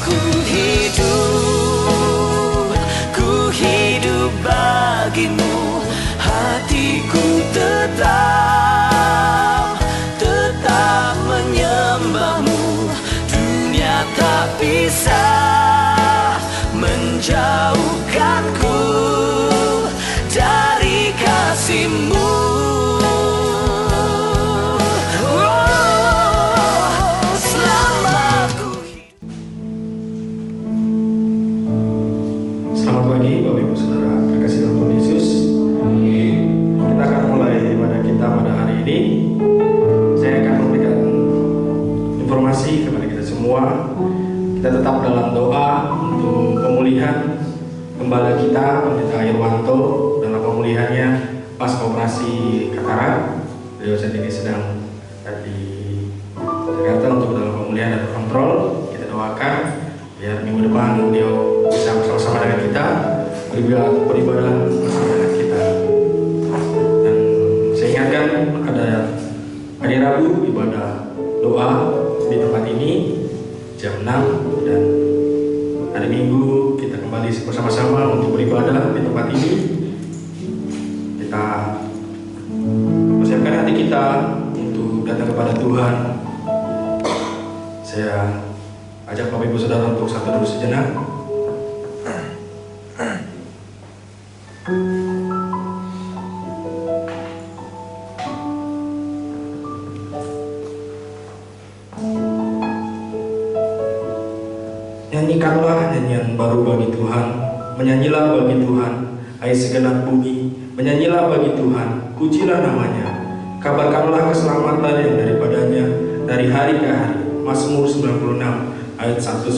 Ku hidup bagimu, hatiku tetap menyembahmu. Dunia tak bisa menjauhkanku dari kasih-Mu. Selamat pagi Bapak Ibu Saudara terkasih dalam Tuhan Yesus. Kita akan mulai ibadah kita pada hari ini. Saya akan memberikan informasi kepada kita semua. Kita tetap dalam doa untuk pemulihan gembala kita, Pendeta Irwanto, dalam pemulihannya pasca operasi katarak. Beliau saat ini sedang di Jakarta untuk dalam pemulihan dan kontrol. Kita doakan biar minggu depan beliau bisa bersama-sama dengan kita beribadah bersama dengan kita. Dan saya ingatkan ada hari Rabu ibadah doa di tempat ini jam 6, dan hari Minggu kita kembali bersama-sama untuk beribadah di tempat ini. Kita persiapkan hati kita untuk datang kepada Tuhan. Saya ajak Bapak Ibu Saudara untuk satu dulu sejenak. Nyanyikanlah nyanyian baru bagi Tuhan, menyanyilah bagi Tuhan, hai segenap bumi, menyanyilah bagi Tuhan, pujilah namanya, kabarkanlah keselamatan yang daripadanya dari hari ke hari. Mazmur 96 ayat 1-2.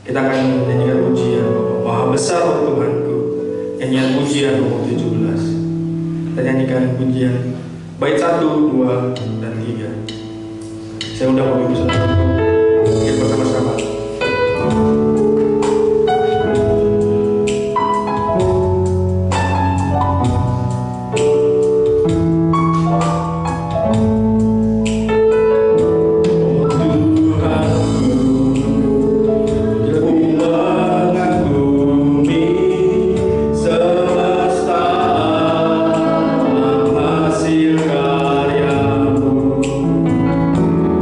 Kita akan menyanyikan pujian Maha Besar oh Tuhanku, nyanyian pujian nomor 17. Kita nyanyikan pujian bait 1, 2, dan 3. Saya undang Bapak Ibu Saudara untuk kita bersama-sama.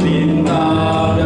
Bintang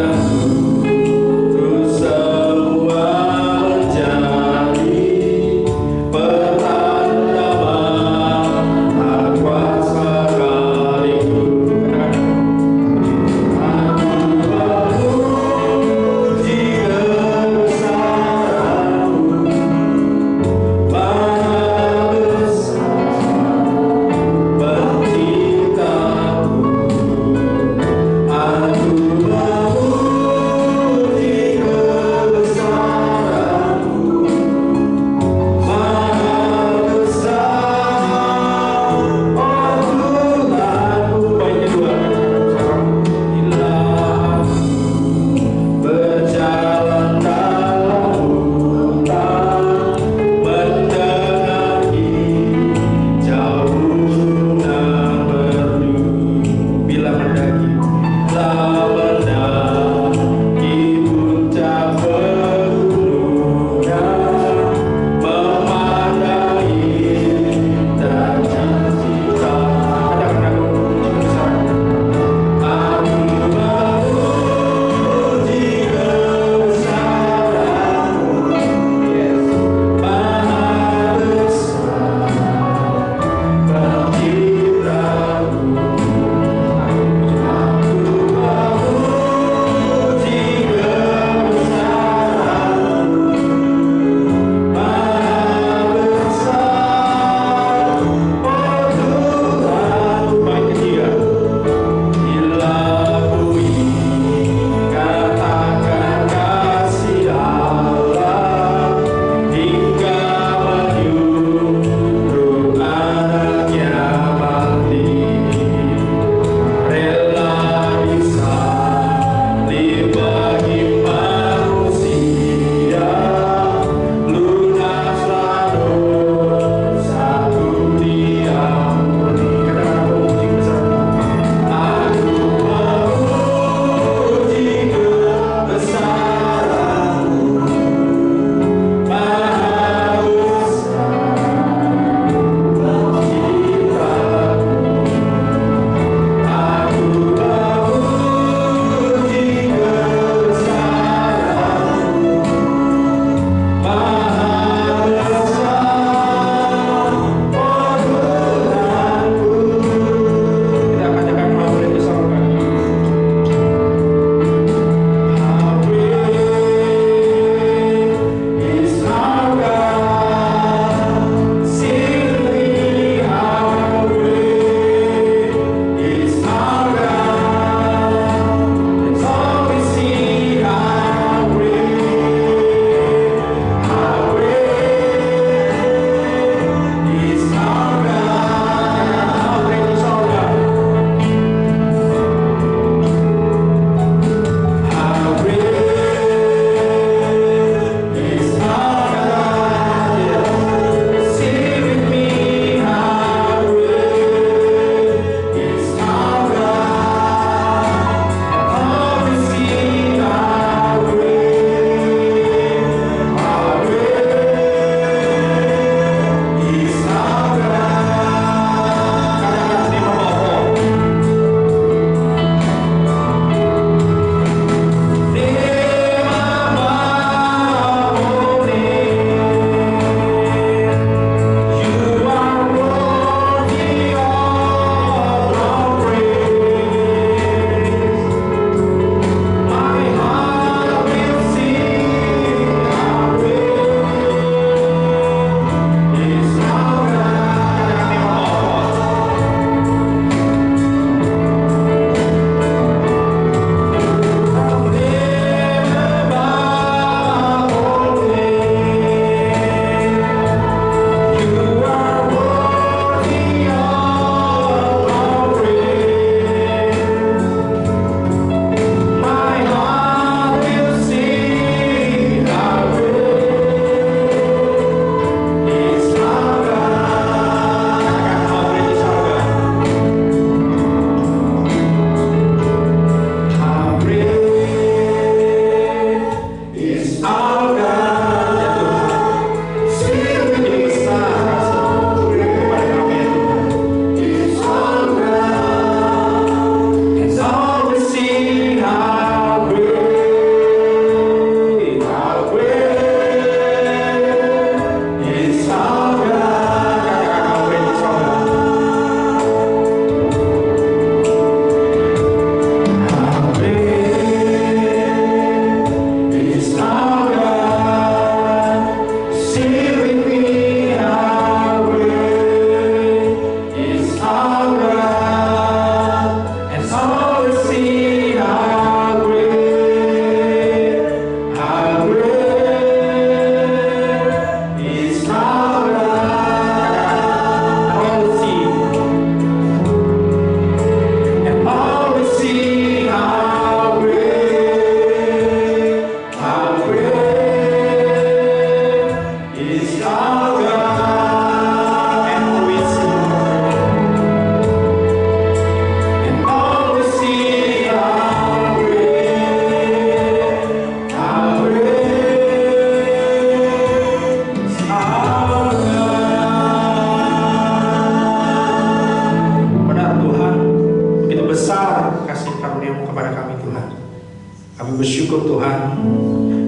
Tuhan,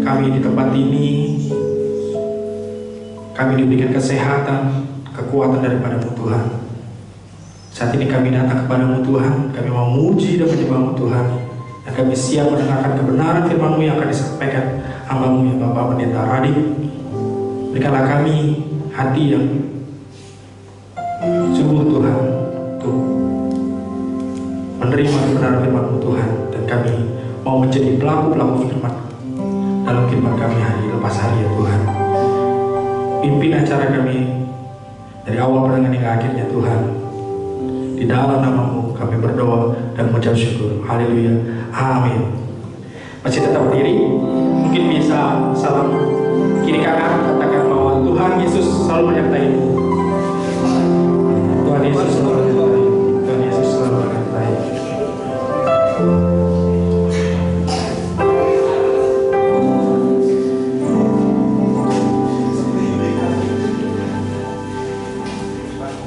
kami di tempat ini, kami diberikan kesehatan, kekuatan daripada-Mu Tuhan. Saat ini kami datang kepada-Mu Tuhan, kami mau memuji dan menyembah-Mu Tuhan, dan kami siap mendengarkan kebenaran firman-Mu yang akan disampaikan hamba-Mu ya Bapak Pendeta Radik. Berikanlah kami hati yang sungguh Tuhan untuk menerima kebenaran firman-Mu Tuhan, dan kami mau menjadi pelaku-pelaku firman dalam kehidupan kami hari lepas hari ya Tuhan. Pimpin acara kami dari awal pertengahan hingga akhirnya Tuhan. Di dalam nama-Mu kami berdoa dan mengucap syukur. Haleluya. Amin. Masih tetap berdiri. Mungkin bisa salam kiri kanan, katakan bahwa Tuhan Yesus selalu menyertai. Tuhan Yesus selalu menyertai. Tuhan Yesus selalu menyertai.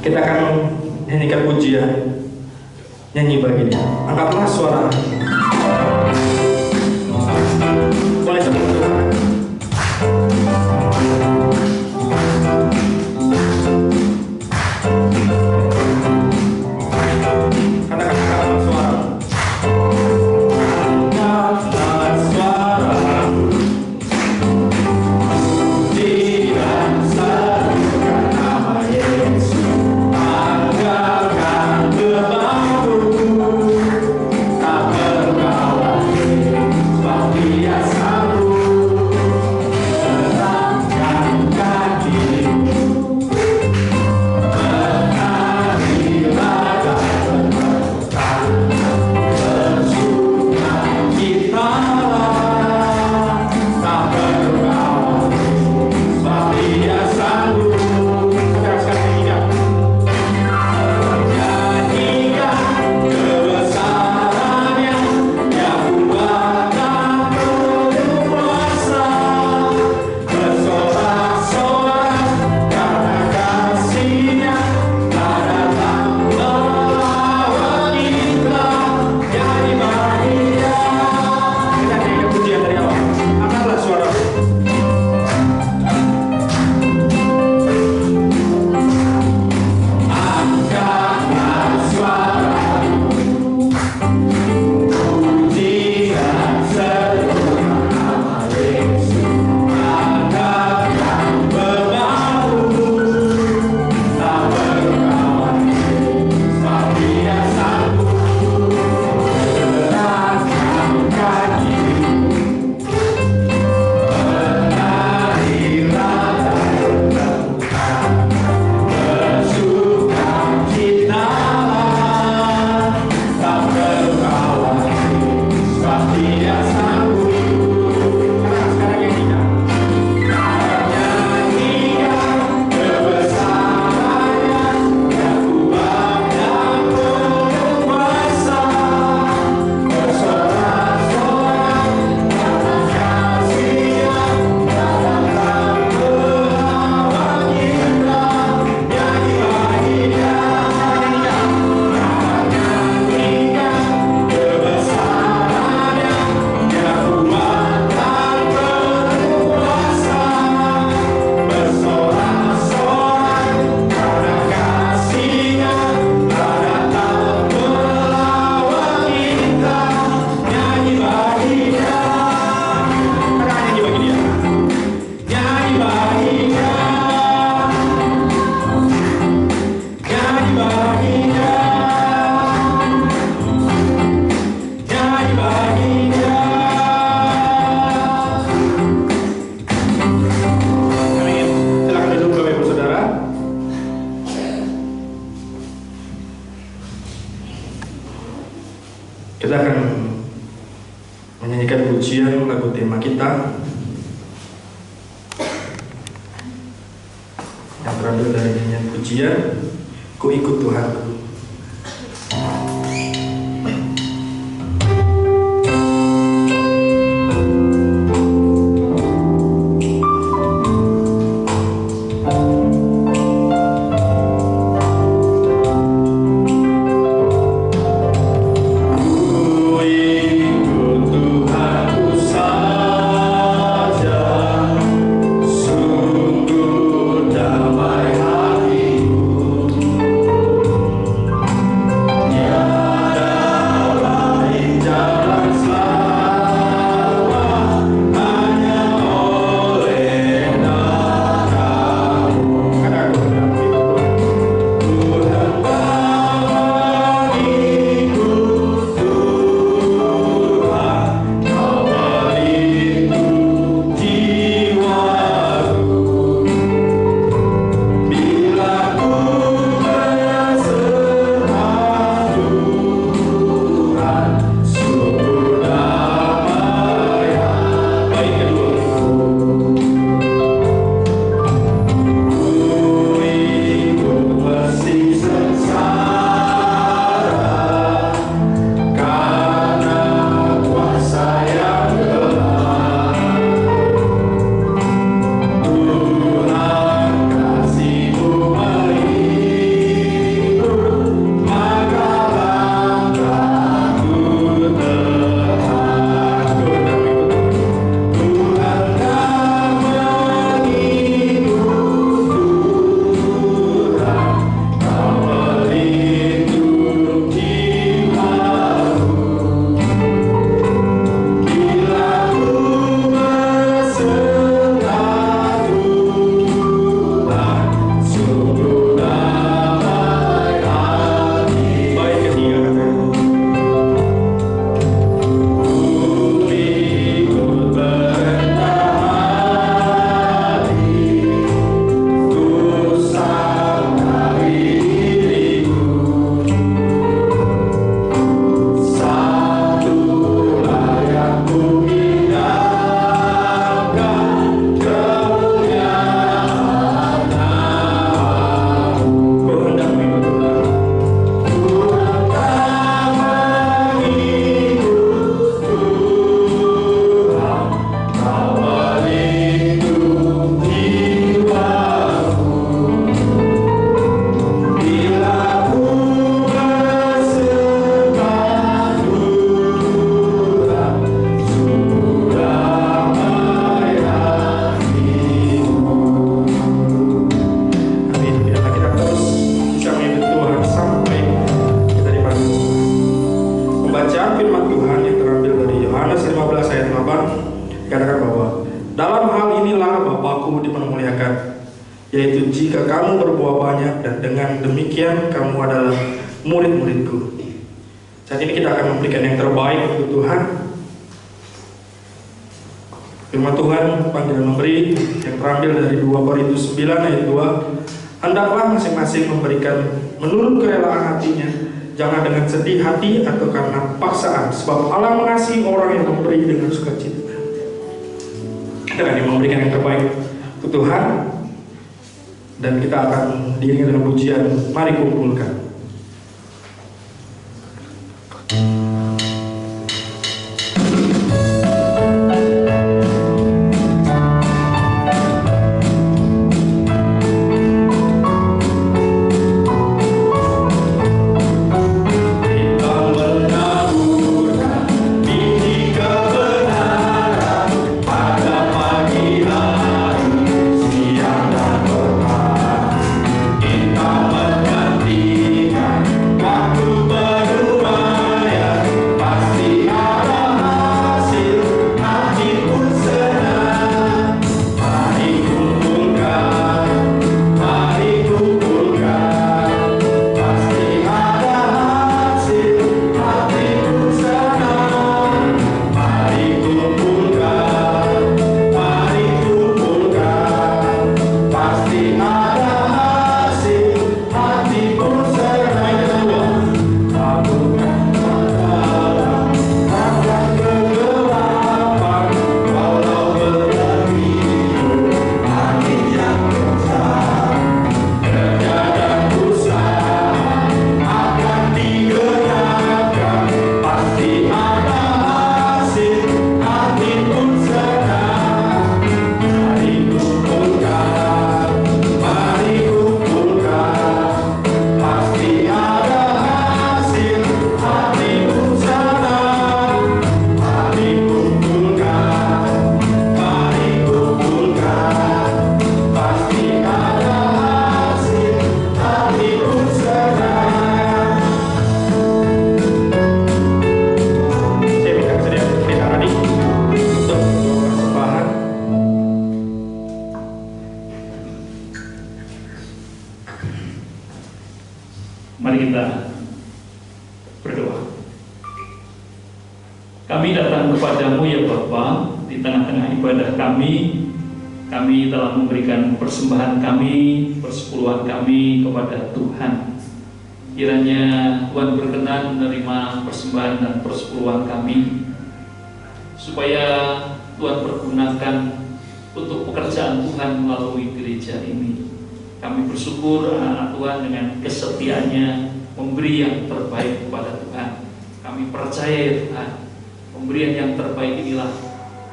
Kita akan nyanyikan pujian, nyanyi bagi Dia. Angkatlah suara. Boleh sebut Tuhan. Katakan angkatlah suara. Angkatlah suara. Puji dan serukan nama Yesus. Angkatkan gelar-Mu, tak berkawan sebab Dia sanggup. Serahkan kaki-Mu, menarilah dan bersuka citalah, tak berkawan sebab Dia sanggup. Teruskan nyanyikan. Nyanyikan kebesarannya, Dia kuat dan penuh kuasa. Bersorak-sorak karena kasih-Nya, tak datang melawan kita. Nyanyi bagi Dia. Kita nyanyikan pujian dari awal. Angkatlah suara. Angkatlah suara, puji dan serukan nama Yesus. Angkatkan beban-Mu, tak berkawan sebab Dia sanggup. Serahkan kaki-Mu, menarilah dan bersuka citalah, tak berkawan sebab Dia sanggup. Sekarang nyanyikan. Nyanyikan kebesarannya, Dia kuat dan penuh kuasa. Bersorak-sorak karena kasih-Nya, tak datang melawan kita. Nyanyi bagi Dia. Nyanyikan kebesarannya, Dia kuat dan penuh kuasa. Bersorak-sorak karena kasih-Nya, tak datang melawan kita. Nyanyi bagi Dia. Nyanyi bagi Dia. Nyanyi bagi Dia. Nyanyi bagi Dia. Nyanyi bagi Dia. Amin. Silakan duduk Bapak Ibu Saudara. Kita akan menyanyikan pujian lagu tema kita yang terambil dari nyanyian pujian Ku Ikut Tuhanku. Ku ikut Tuhanku. Katakan bahwa dalam hal inilah Bapakku dipermuliakan, yaitu jika kamu berbuah banyak dan dengan demikian kamu adalah murid-muridku. Saat ini kita akan memberikan yang terbaik untuk Tuhan. Firman Tuhan panggilan memberi yang terambil dari 2 Korintus 9 ayat 2. Hendaklah masing-masing memberikan menurut kerelaan hatinya, jangan dengan sedih hati atau karena paksaan, sebab Allah mengasihi orang yang memberi dengan sukacita. Kita akan memberikan yang terbaik untuk Tuhan, dan kita akan diiringi dengan pujian. Mari kumpulkan. Mari kita berdoa. Kami datang kepadamu ya Bapa, di tengah-tengah ibadah kami telah memberikan persembahan kami, persepuluhan kami kepada Tuhan. Kiranya Tuhan berkenan menerima persembahan dan persepuluhan kami, supaya Tuhan pergunakan untuk pekerjaan Tuhan melalui gereja ini. Kami bersyukur anak-anak Tuhan dengan kesetiaannya memberi yang terbaik kepada Tuhan. Kami percaya ya Tuhan, pemberian yang terbaik inilah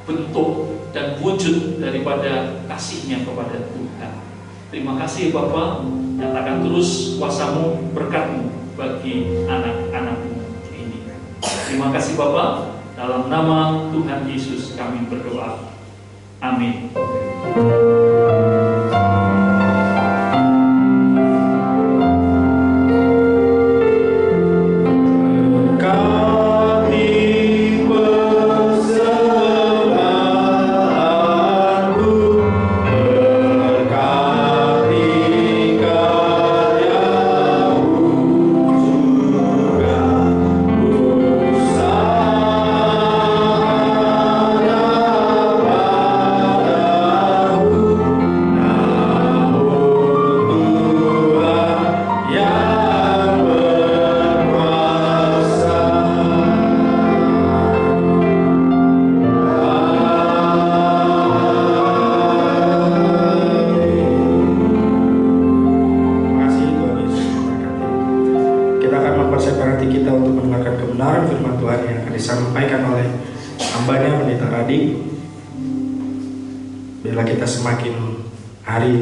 bentuk dan wujud daripada kasih-Nya kepada Tuhan. Terima kasih Bapa, nyatakan terus kuasa-Mu, berkat-Mu bagi anak-anak-Mu ini. Terima kasih Bapa, dalam nama Tuhan Yesus kami berdoa. Amin.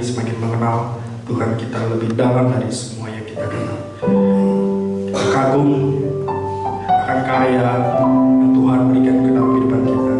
Semakin mengenal Tuhan kita lebih dalam dari semua yang kita kenal. Kita kagum akan karya yang Tuhan berikan ke dalam kehidupan kita.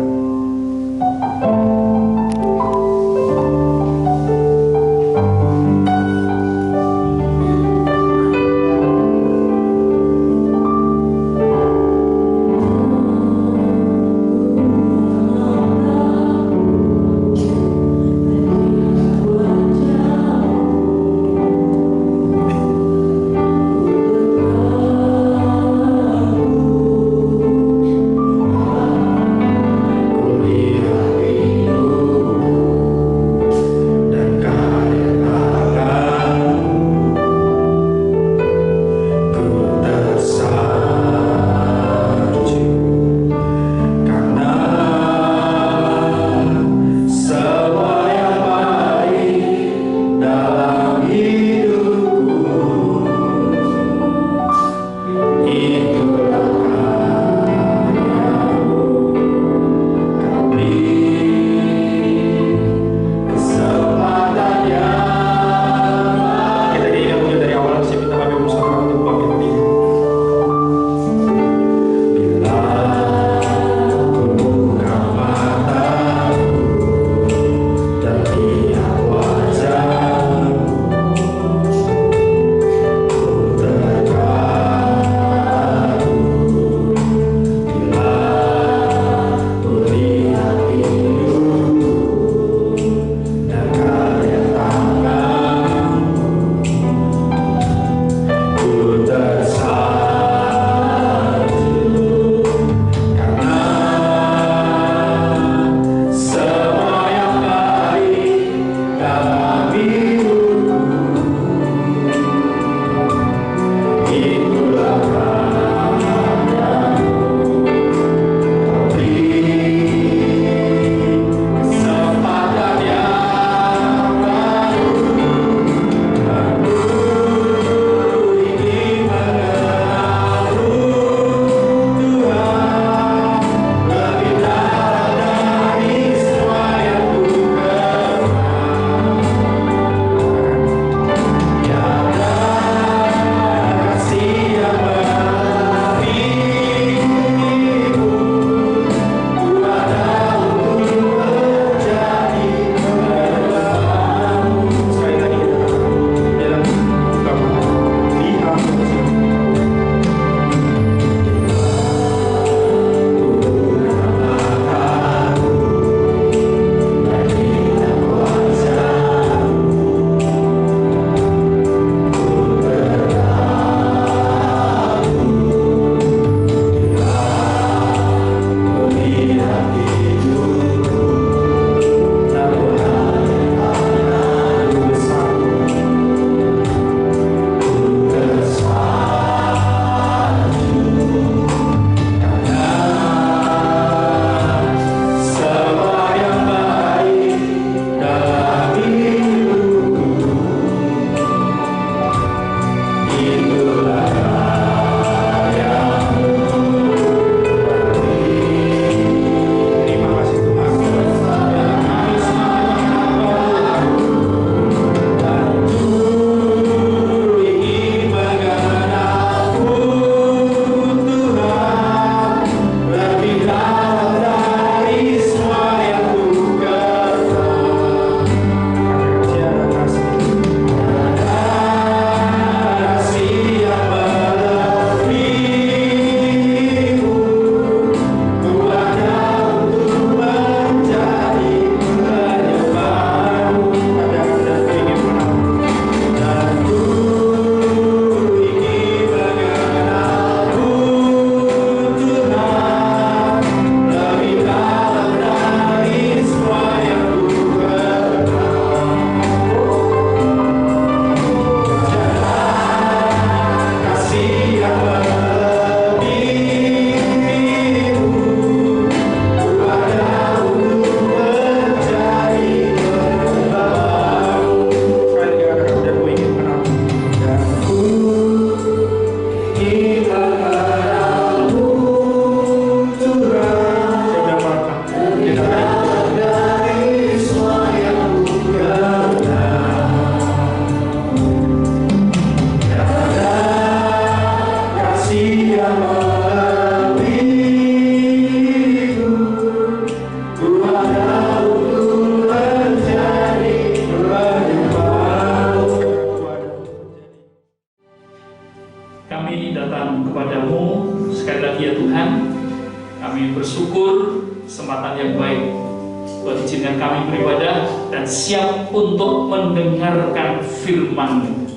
izinkan kami beribadah dan siap untuk mendengarkan firman-Mu.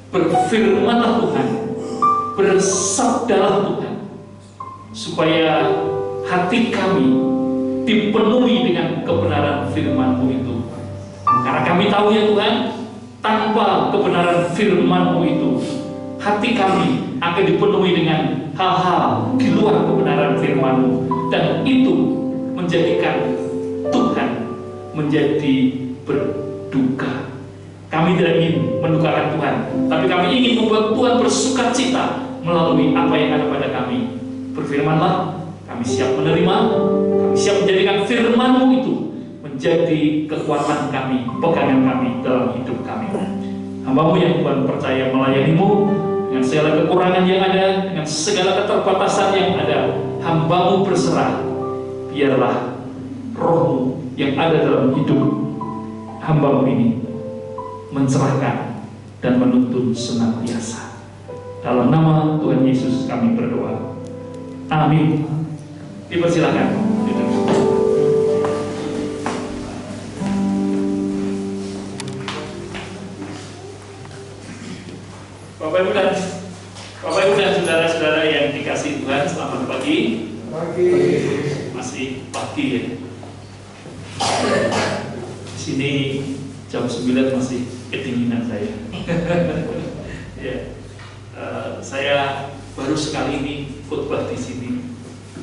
Berfirmanlah Tuhan, bersabdalah Tuhan, supaya hati kami dipenuhi dengan kebenaran firman-Mu itu. Karena kami tahu ya Tuhan, tanpa kebenaran firman-Mu itu, hati kami akan dipenuhi dengan hal-hal di luar kebenaran firman-Mu, dan itu menjadikan Tuhan menjadi berduka. Kami tidak ingin mendukakan Tuhan, tapi kami ingin membuat Tuhan bersukacita melalui apa yang ada pada kami. Berfirmanlah, kami siap menerima, kami siap menjadikan firman-Mu itu menjadi kekuatan kami, pegangan kami dalam hidup kami. Hamba-Mu yang Tuhan percaya melayani-Mu dengan segala kekurangan yang ada, dengan segala keterbatasan yang ada, hamba-Mu berserah. Biarlah Roh-Mu yang ada dalam hidup hamba-Mu ini mencerahkan dan menuntun senantiasa. Dalam nama Tuhan Yesus kami berdoa. Amin. Dipersilakan. Bapak Ibu dan saudara-saudara yang dikasihi Tuhan, selamat pagi. Masih pagi ya. Di sini jam 9 masih kedinginan saya. Ya. Saya baru sekali ini khotbah di sini.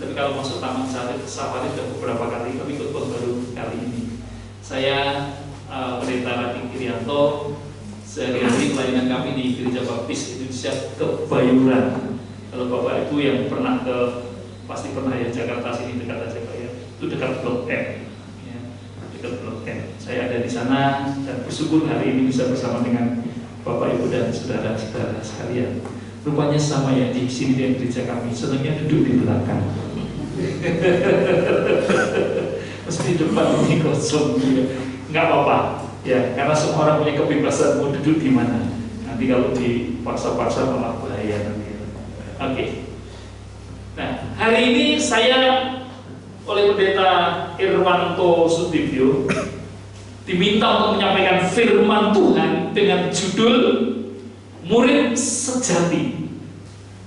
Tapi kalau masuk Taman Safari sudah beberapa kali, tapi khotbah baru kali ini. Saya Pendeta Radik Irianto. Sehari-hari pelayanan kami di Gereja Baptis Indonesia Kebayuran. Kalau Bapak Ibu yang pernah pasti pernah ya, Jakarta sini dekat aja Pak ya. Itu dekat Blok M. Ya, dekat Blok M. Saya ada di sana dan bersyukur hari ini bisa bersama dengan Bapak Ibu dan saudara-saudara sekalian. Rupanya sama ya di sini di gereja kami, senangnya duduk di belakang. Mesti depan ini kosong. Nggak apa-apa. Ya, karena semua orang punya kebebasan mau duduk di mana. Nanti kalau dipaksa-paksa malah bahaya nanti. Oke. Nah, hari ini saya oleh Pendeta Irwanto Sudibyo diminta untuk menyampaikan firman Tuhan dengan judul Murid Sejati,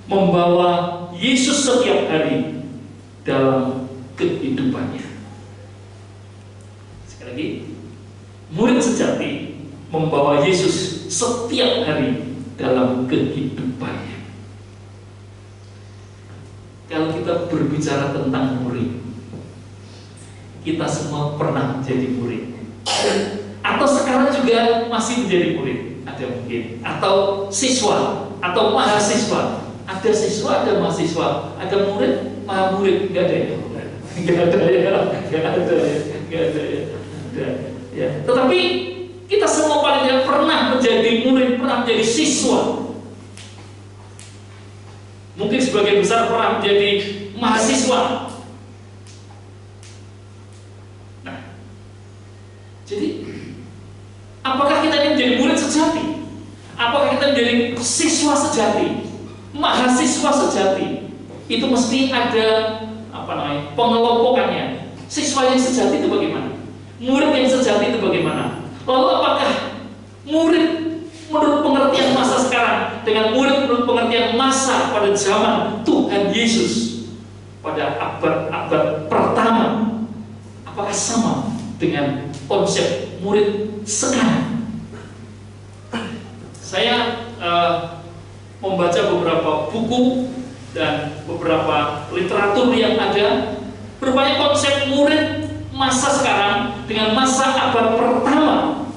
membawa Yesus setiap hari dalam kehidupannya. Sekali lagi, murid sejati membawa Yesus setiap hari dalam kehidupannya. Kalau kita berbicara tentang murid, kita semua pernah menjadi murid, atau sekarang juga masih menjadi murid, ada mungkin, atau siswa, atau mahasiswa. Ada siswa, ada mahasiswa, ada murid, murid, nggak ada ya, nggak ada ya. Ya. Tetapi kita semua paling tidak pernah menjadi murid, pernah menjadi siswa. Mungkin sebagian besar pernah menjadi mahasiswa. Nah, jadi apakah kita ini menjadi murid sejati? Apakah kita menjadi siswa sejati, mahasiswa sejati? Itu mesti ada pengelompokannya. Siswa yang sejati itu bagaimana? Murid yang sejati itu bagaimana? Lalu apakah murid menurut pengertian masa sekarang dengan murid menurut pengertian masa pada zaman Tuhan Yesus pada abad-abad pertama, apakah sama dengan konsep murid sekarang? Saya membaca beberapa buku dan beberapa literatur yang ada, berbanyak konsep murid masa sekarang dengan masa abad pertama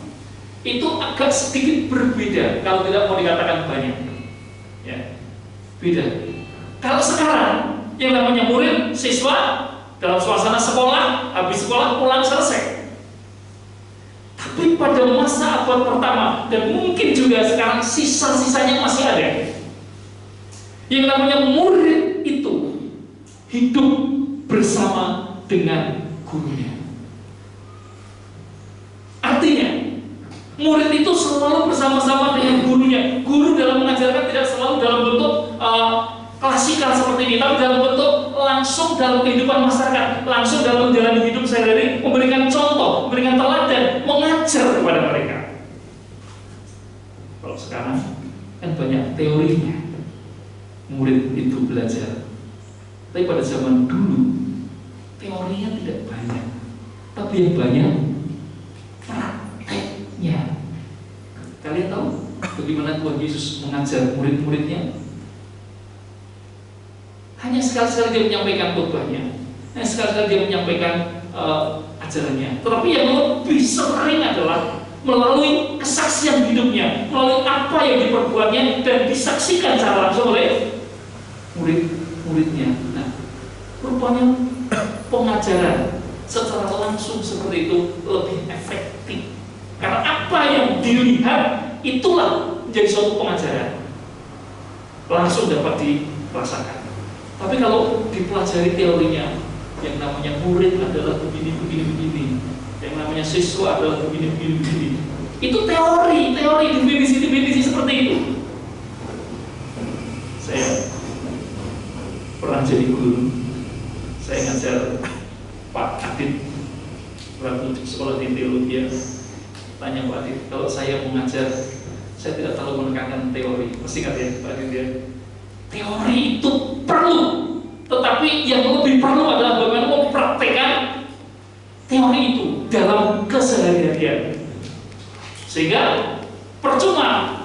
itu agak sedikit berbeda, kalau tidak mau dikatakan banyak. Ya, beda. Kalau sekarang yang namanya murid, siswa dalam suasana sekolah, habis sekolah pulang selesai. Tapi pada masa abad pertama dan mungkin juga sekarang sisa-sisanya masih ada. Yang namanya murid itu hidup bersama dengan gurunya. Artinya, murid itu selalu bersama-sama dengan gurunya. Guru dalam mengajarkan tidak selalu dalam bentuk klasikal seperti ini, tapi dalam bentuk langsung dalam kehidupan masyarakat, langsung dalam menjalani hidup sehari-hari, memberikan contoh mengajar kepada mereka. Kalau sekarang kan banyak teorinya, murid itu belajar. Tapi pada zaman dulu teorinya tidak banyak, tapi yang banyak prakteknya. Kalian tahu bagaimana Tuhan Yesus mengajar murid-muridnya? Hanya sekali-sekali dia menyampaikan khotbahnya, hanya sekali-sekali dia menyampaikan ajarannya. Tetapi yang lebih sering adalah melalui kesaksian hidupnya, melalui apa yang diperbuatnya dan disaksikan secara langsung oleh murid-muridnya. Nah, rupanya pengajaran secara langsung seperti itu lebih efektif. Karena apa yang dilihat itulah menjadi suatu pengajaran, langsung dapat dirasakan. Tapi kalau dipelajari teorinya, yang namanya murid adalah begini, yang namanya siswa adalah begini. Itu teori definisi seperti itu. Saya pernah jadi guru. Saya ngajar Pak Adit waktu sekolah di teologi. Tanya Pak Adit, kalau saya mengajar, saya tidak terlalu menekankan teori. Mesti ingat ya Pak Adit ya. Teori itu perlu, tetapi yang lebih perlu adalah bagaimana mempraktekkan teori itu dalam keseharian. Sehingga percuma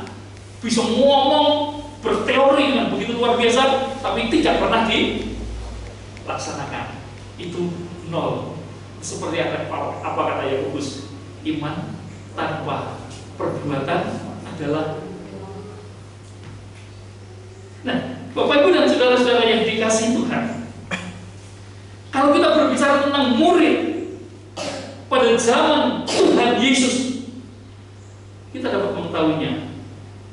bisa ngomong berteori dengan begitu luar biasa, tapi tidak pernah dilaksanakan. Itu nol. Seperti apa kata Yakobus, iman tanpa perbuatan adalah. Nah, Bapak Ibu dan saudara-saudara yang dikasihi Tuhan, kalau kita berbicara tentang murid pada zaman Tuhan Yesus, kita dapat mengetahuinya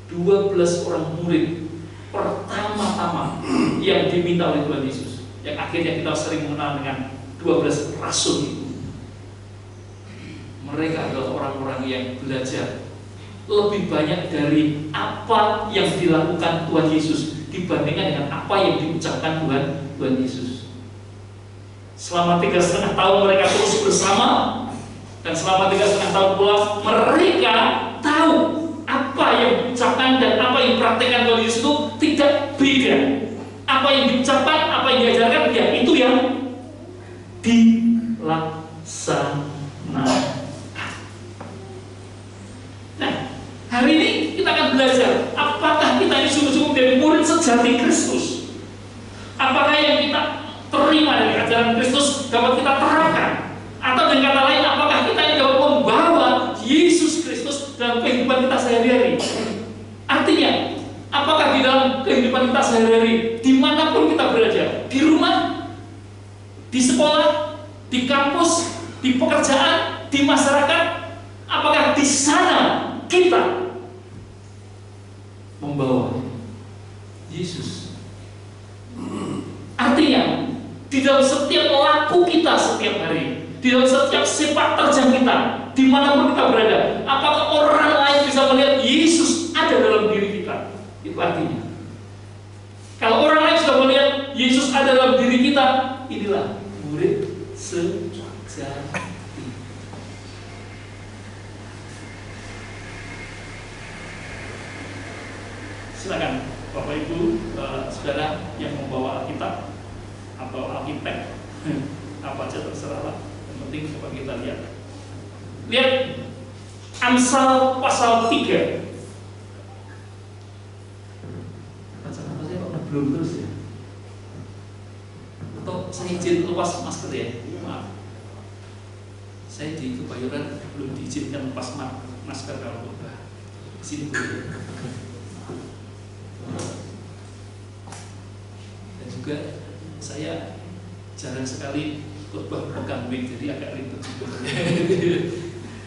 12 orang murid pertama-tama yang diminta oleh Tuhan Yesus, yang akhirnya kita sering mengenal dengan 12 rasul itu. Mereka adalah orang-orang yang belajar lebih banyak dari apa yang dilakukan Tuhan Yesus dibandingkan dengan apa yang diucapkan Tuhan Yesus. Selama 3,5 tahun mereka terus bersama, dan selama 3,5 tahun pula mereka tahu apa yang diucapkan dan apa yang dipraktikkan Tuhan Yesus itu tidak beda. Apa yang diucapkan, apa yang diajarkan, ya itu yang dilaksanakan. Nah, hari ini kita akan belajar apakah kita ini sungguh-sungguh menjadi murid sejati Kristus. Apakah yang kita terima dari ajaran Kristus dapat kita terapkan, atau dengan kata lain, apakah kita ini dapat membawa Yesus Kristus dalam kehidupan kita sehari-hari. Artinya, apakah di dalam kehidupan kita sehari-hari, dimanapun kita berada, di rumah, di sekolah, di kampus, di pekerjaan, di masyarakat, apakah di sana kita membawa Yesus? Artinya, di dalam setiap laku kita setiap hari, di dalam setiap sepak terjang kita, dimanapun kita berada, apakah orang lain bisa melihat Yesus ada dalam diri kita? Itu artinya, kalau orang lain sudah melihat Yesus ada dalam diri kita, inilah murid sejati. Silakan Bapak Ibu, saudara yang membawa Alkitab atau Alkitab, apa aja terserahlah. Yang penting coba kita lihat. Lihat Amsal pasal 3. Baca apa saya kok belum terus ya? Atau saya izin lepas masker ya? Maaf. Saya di Kebayoran belum diizinkan lepas masker kalau khotbah. Di sini boleh. Dan juga saya jarang sekali khotbah pegang mic, jadi agak ribet juga.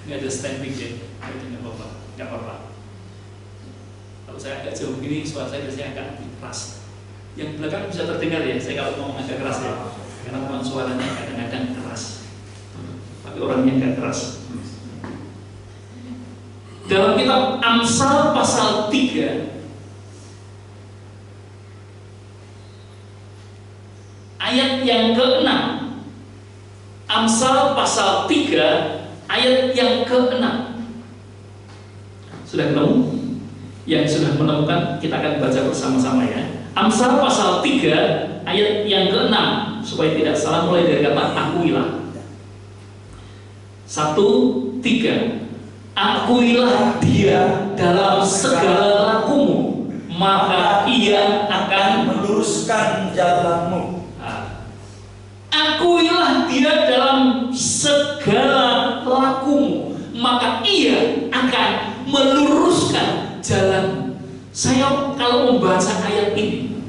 Nggak ada standing ya, nggak apa-apa. Kalau saya agak jauh gini, suara saya biasanya agak lebih keras. Yang belakang bisa terdengar ya, saya kalau ngomong agak keras ya, karena memang suaranya kadang-kadang keras, tapi orangnya agak keras. Dalam kitab Amsal pasal 3 ayat yang ke-6, Amsal pasal 3 ayat yang ke-6. Sudah ketemu? Yang sudah menemukan, kita akan baca bersama-sama ya. Amsal pasal 3 ayat yang ke-6, supaya tidak salah mulai dari kata akuilah. 1, 3. Akuilah dia dalam segala lakumu, maka ia akan meluruskan jalanmu. Akuilah dia dalam segala lakumu, maka ia akan meluruskan jalan. Saya kalau membaca ayat ini,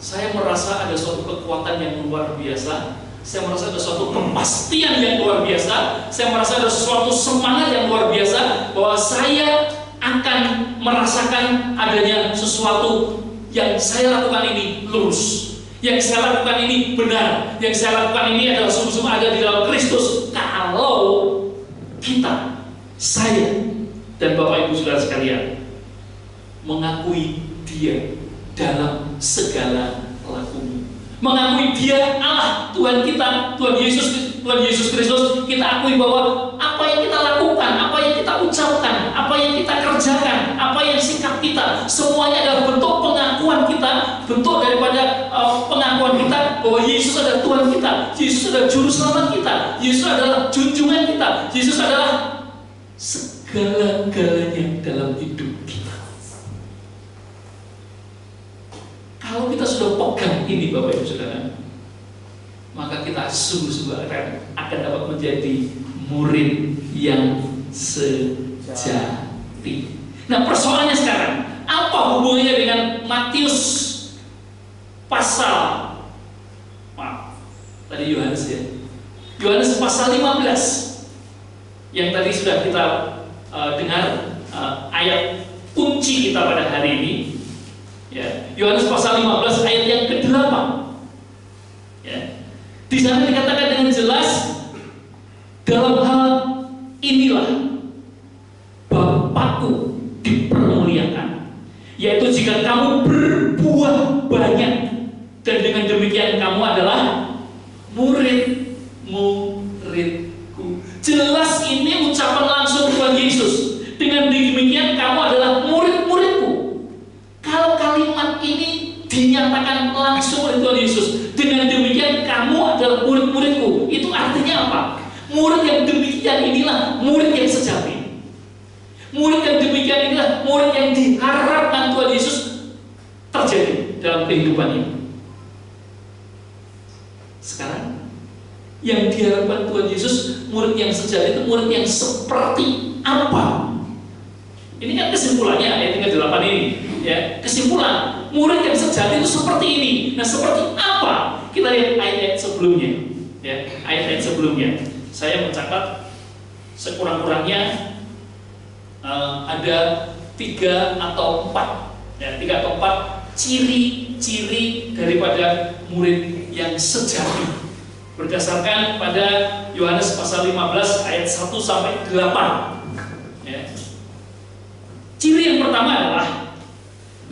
saya merasa ada suatu kekuatan yang luar biasa. Saya merasa ada suatu kepastian yang luar biasa. Saya merasa ada suatu semangat yang luar biasa, bahwa saya akan merasakan adanya sesuatu yang saya lakukan ini lurus, yang saya lakukan ini benar, yang saya lakukan ini adalah sungguh-sungguh ada di dalam Kristus. Kalau kita, saya dan Bapak Ibu Saudara sekalian mengakui Dia dalam segala lakumu, mengakui Dia Allah Tuhan kita, Tuhan Yesus Kristus, kita akui bahwa apa yang kita lakukan, apa yang kita ucapkan, apa yang kita kerjakan, apa yang sikap kita, semuanya adalah bentuk pengakuan kita, bentuk daripada pengakuan kita bahwa Yesus adalah Tuhan kita, Yesus adalah juru selamat kita, Yesus adalah junjungan kita, Yesus adalah segala-galanya dalam hidup kita. Kalau kita sudah pegang ini Bapak Ibu Saudara, maka kita sungguh-sungguh akan dapat menjadi murid yang sejati. Nah, persoalannya sekarang, apa hubungannya dengan Matius pasal tadi Yohanes ya, Yohanes pasal 15 yang tadi sudah kita dengar ayat kunci kita pada hari ini ya. Yohanes pasal 15 ayat yang ke-8 ya. Di sana dikatakan dengan jelas, dalam hal inilah Bapakku dipermuliakan, yaitu jika kamu berbuah banyak, dan dengan demikian kamu adalah murid-muridku. Jelas ini ucapan langsung Tuhan Yesus. Dengan demikian kamu adalah murid-muridku. Kalau kalimat ini dinyatakan langsung oleh Tuhan Yesus, dengan demikian kamu adalah murid-muridku, itu artinya apa? Murid yang demikian inilah murid yang sejati. Murid yang demikian inilah murid yang diharapkan Tuhan Yesus terjadi dalam kehidupannya. Sekarang yang diharapkan Tuhan Yesus, murid yang sejati itu murid yang seperti apa? Ini kan kesimpulannya ayat 38 ini ya. Kesimpulan, murid yang sejati itu seperti ini. Nah, seperti apa? Kita lihat ayat-ayat sebelumnya ya. Ayat-ayat sebelumnya saya mencatat sekurang-kurangnya ada 3 atau 4 ya, 3 atau 4 ciri-ciri daripada murid yang sejati berdasarkan pada Yohanes pasal 15 ayat 1 sampai 8 ya. Ciri yang pertama adalah,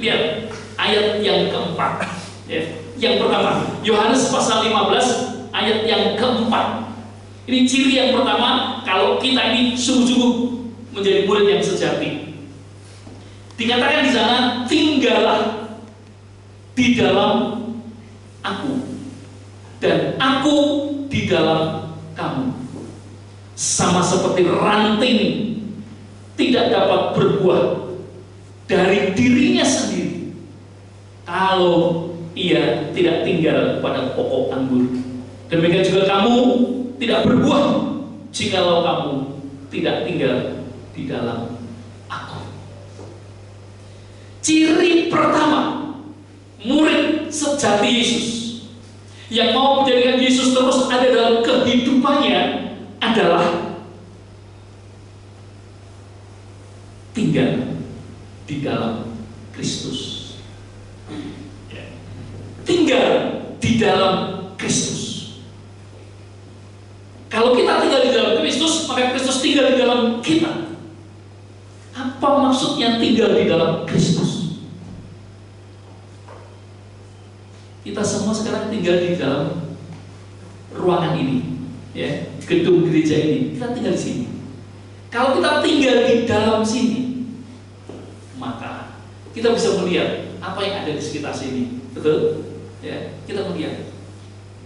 lihat ayat yang keempat ya. Yang pertama, Yohanes pasal 15 ayat yang keempat. Ini ciri yang pertama kalau kita ini sungguh-sungguh menjadi murid yang sejati. Dikatakan di sana, tinggallah di dalam aku dan aku di dalam kamu. Sama seperti ranting tidak dapat berbuah dari dirinya sendiri kalau ia tidak tinggal pada pokok anggur. Demikian juga kamu tidak berbuah jikalau kamu tidak tinggal di dalam aku. Ciri pertama murid sejati Yesus yang mau menjadikan Yesus terus ada dalam kehidupannya adalah tinggal di dalam Kristus. Tinggal di dalam Kristus. Kalau kita tinggal di dalam Kristus, maka Kristus tinggal di dalam kita. Apa maksudnya tinggal di dalam Kristus? Kita semua sekarang tinggal di dalam ruangan ini, ya, gedung gereja ini. Kita tinggal di sini. Kalau kita tinggal di dalam sini, maka kita bisa melihat apa yang ada di sekitar sini. Betul? Ya, kita melihat.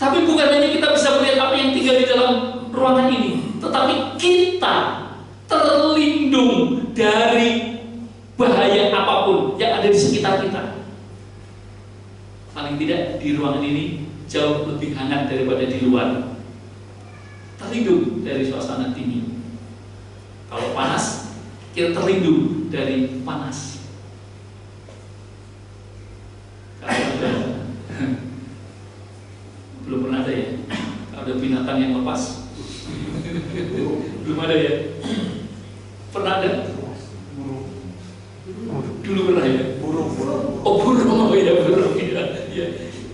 Tapi bukan hanya kita bisa melihat apa yang tinggal di dalam ruangan ini, tetapi kita terlindung dari bahaya apapun yang ada di sekitar kita. Paling tidak di ruangan ini jauh lebih hangat daripada di luar. Terlindung dari suasana dingin. Kalau panas, kita terlindung dari panas. Kalau belum pernah ada ya, ada binatang yang lepas. Belum ada ya. Pernah ada? Dulu pernah ya. Burung. Oh burung, ya burung ya.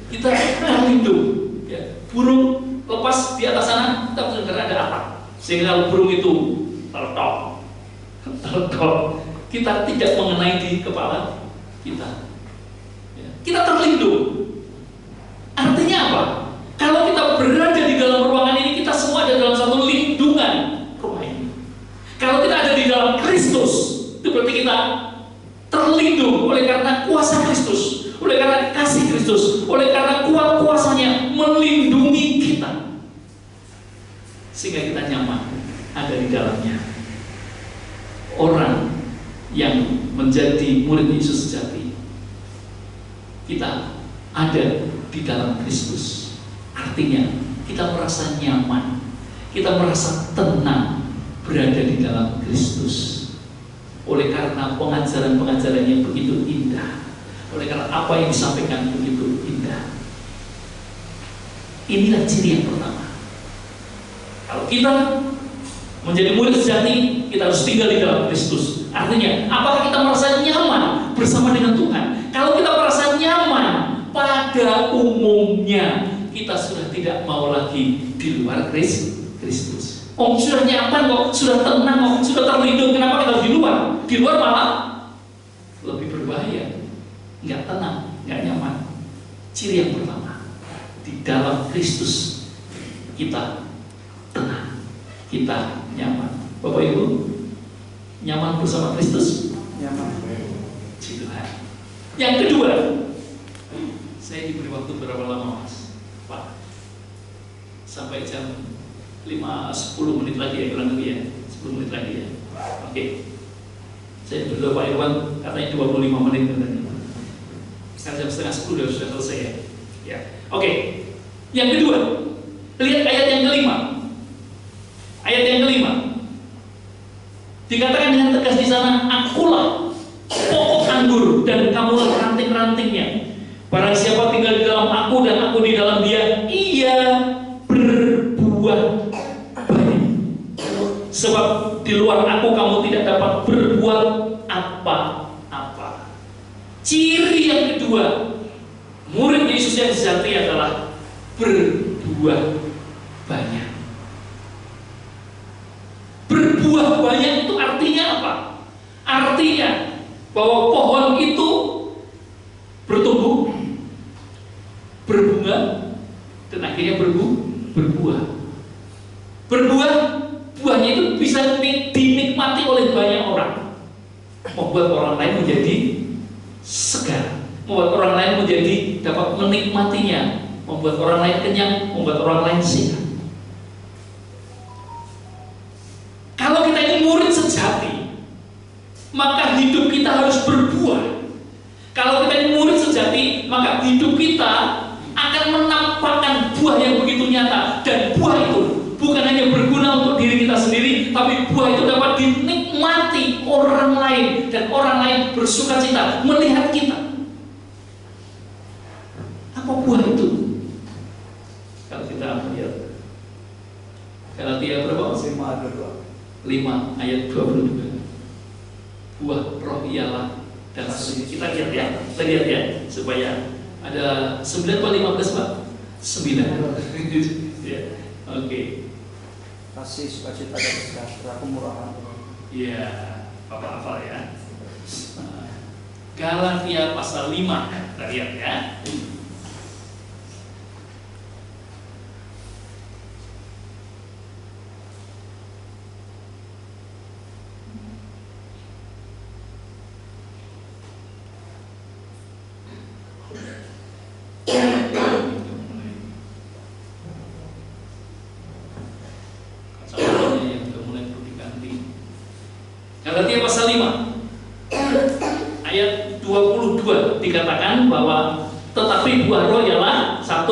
Kita terlindung. Ya. Burung lepas di atas sana, kita benar ada atap. Sehingga kalau burung itu terletok, kita tidak mengenai di kepala kita. Ya. Kita terlindung. Artinya apa? Kalau kita berada di dalam ruangan ini, kita semua ada dalam satu lindungan rumah ini. Kalau kita ada di dalam Kristus, itu berarti kita terlindung oleh karena kuasa Kristus, oleh karena kasih Kristus, oleh karena kuat kuasanya melindungi kita, sehingga kita nyaman ada di dalamnya. Orang yang menjadi murid Yesus sejati, kita ada di dalam Kristus. Artinya kita merasa nyaman, kita merasa tenang berada di dalam Kristus. Oleh karena pengajaran-pengajarannya begitu indah, oleh karena apa yang disampaikan begitu indah. Inilah ciri yang pertama. Kalau kita menjadi murid sejati, kita harus tinggal di dalam Kristus. Artinya, apakah kita merasa nyaman bersama dengan Tuhan? Kalau kita merasa nyaman, pada umumnya kita sudah tidak mau lagi di luar Kristus. Oh, sudah nyaman kok, sudah tenang kok, sudah terlindung. Kenapa kita harus di luar? Di luar malah lebih berbahaya. Nggak tenang, nggak nyaman. Ciri yang pertama, di dalam Kristus kita tenang, kita nyaman. Bapak Ibu, nyaman bersama Kristus? Nyaman. Puji Tuhan. Yang kedua, saya diberi waktu berapa lama, Mas? Pak, sampai jam 5-10 menit lagi ya, kurang lebih ya, 10 menit lagi ya. Oke. Saya berdoa Pak Irwan, katanya 25 menit katanya. Sekarang jam setengah 10 sudah selesai ya. Ya. Oke. Yang kedua, lihat ayat yang kelima. Ayat yang kelima. Dikatakan dengan tegas di sana, akulah pokok anggur dan kamulah ranting-rantingnya. Barang siapa tinggal di dalam aku dan aku di dalam dia, ia berbuah banyak. Sebab di luar aku kamu tidak dapat berbuat apa-apa. Ciri yang kedua, murid Yesus yang sejati adalah berbuah banyak. Berbuah banyak itu artinya apa? Artinya bahwa pohon itu bertumbuh, berbunga, dan akhirnya berbuah. Berbuah, buahnya itu bisa dinikmati oleh banyak orang, membuat orang lain menjadi segar, membuat orang lain menjadi dapat menikmatinya, membuat orang lain kenyang, membuat orang lain sehat. Kalau kita ini murid sejati, maka hidup kita harus berbuah. Kalau kita ini murid sejati, maka hidup kita akan menampakkan buah yang begitu nyata. Dan buah itu bukan hanya berguna untuk diri kita sendiri, tapi buah itu dapat dinikmati orang lain, dan orang lain bersuka cita melihat kita. Apa buah itu? Kalau kita melihat Galatia berapa? 5 ayat 22. Buah roh ialah dan kita lihat ya, kita lihat ya, supaya ada 9 atau 15 Pak? 9. Ya. Oke. Kasih, sukacita, dan sejahtera, kemurahan. Iya, Bapak hafal ya. Galatia pasal 5, kita lihat ya. Galatia pasal 5 ayat 22 dikatakan bahwa tetapi buah roh ialah 1.